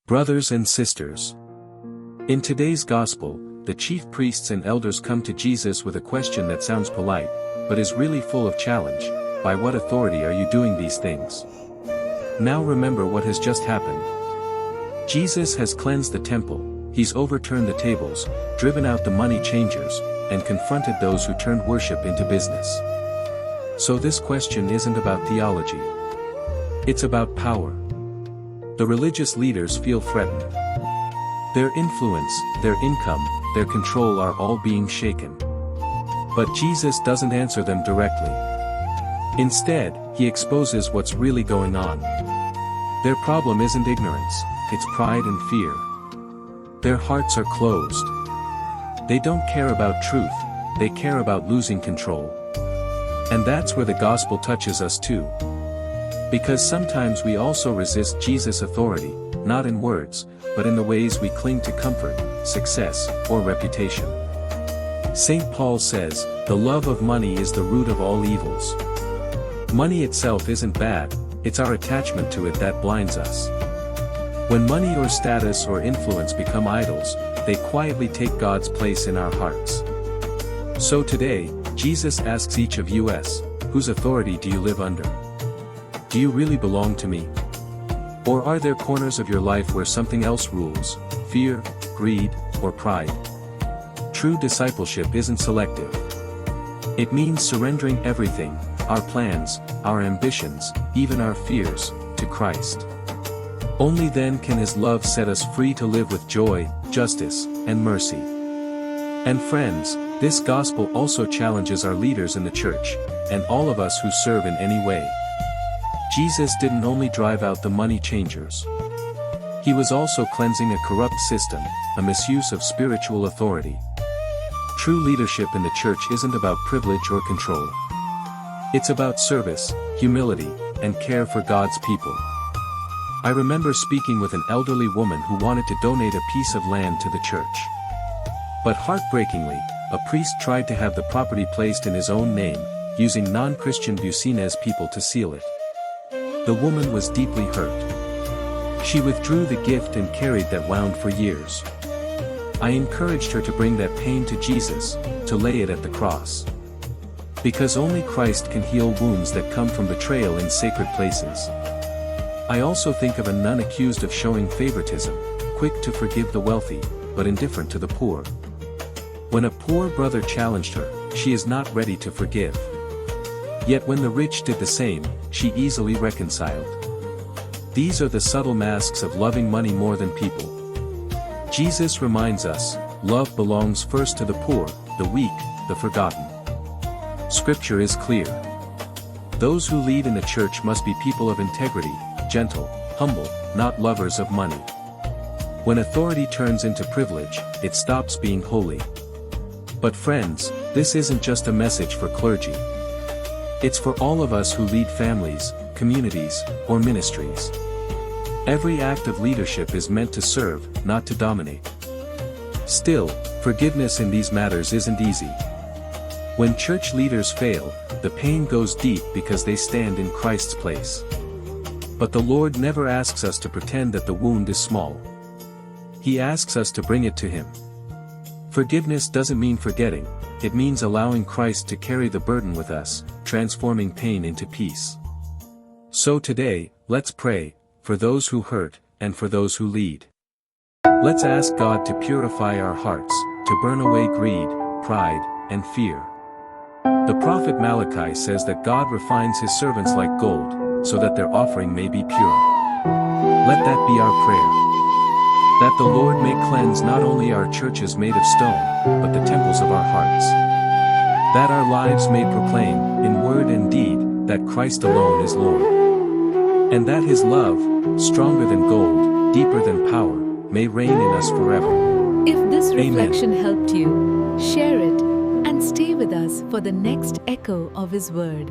Brothers and sisters, in today's gospel, the chief priests and elders come to Jesus with a question that sounds polite, but is really full of challenge. By what authority are you doing these things? Now remember what has just happened. Jesus has cleansed the temple, he's overturned the tables, driven out the money changers, and confronted those who turned worship into business. So this question isn't about theology. It's about power. The religious leaders feel threatened. Their influence, their income, their control are all being shaken. But Jesus doesn't answer them directly. Instead, he exposes what's really going on. Their problem isn't ignorance, it's pride and fear. Their hearts are closed. They don't care about truth, they care about losing control. And that's where the gospel touches us too. Because sometimes we also resist Jesus' authority, not in words, but in the ways we cling to comfort, success, or reputation. St. Paul says, "The love of money is the root of all evils." Money itself isn't bad, it's our attachment to it that blinds us. When money or status or influence become idols, they quietly take God's place in our hearts. So today, Jesus asks each of us, whose authority do you live under? Do you really belong to me? Or are there corners of your life where something else rules, fear, greed, or pride? True discipleship isn't selective. It means surrendering everything, our plans, our ambitions, even our fears, to Christ. Only then can His love set us free to live with joy, justice, and mercy. And friends, this gospel also challenges our leaders in the church, and all of us who serve in any way. Jesus didn't only drive out the money changers. He was also cleansing a corrupt system, a misuse of spiritual authority. True leadership in the church isn't about privilege or control. It's about service, humility, and care for God's people. I remember speaking with an elderly woman who wanted to donate a piece of land to the church. But heartbreakingly, a priest tried to have the property placed in his own name, using non-Christian Bucinez people to seal it. The woman was deeply hurt. She withdrew the gift and carried that wound for years. I encouraged her to bring that pain to Jesus, to lay it at the cross. Because only Christ can heal wounds that come from betrayal in sacred places. I also think of a nun accused of showing favoritism, quick to forgive the wealthy, but indifferent to the poor. When a poor brother challenged her, she is not ready to forgive. Yet when the rich did the same, she easily reconciled. These are the subtle masks of loving money more than people. Jesus reminds us, love belongs first to the poor, the weak, the forgotten. Scripture is clear. Those who lead in the church must be people of integrity, gentle, humble, not lovers of money. When authority turns into privilege, it stops being holy. But friends, this isn't just a message for clergy. It's for all of us who lead families, communities, or ministries. Every act of leadership is meant to serve, not to dominate. Still, forgiveness in these matters isn't easy. When church leaders fail, the pain goes deep because they stand in Christ's place. But the Lord never asks us to pretend that the wound is small. He asks us to bring it to Him. Forgiveness doesn't mean forgetting, it means allowing Christ to carry the burden with us, transforming pain into peace. So today, let's pray, for those who hurt, and for those who lead. Let's ask God to purify our hearts, to burn away greed, pride, and fear. The prophet Malachi says that God refines His servants like gold, so that their offering may be pure. Let that be our prayer. That the Lord may cleanse not only our churches made of stone, but the temples of our hearts. That our lives may proclaim, in word and deed, that Christ alone is Lord. And that His love, stronger than gold, deeper than power, may reign in us forever. If this Amen. reflection helped you, share it and stay with us for the next echo of His word.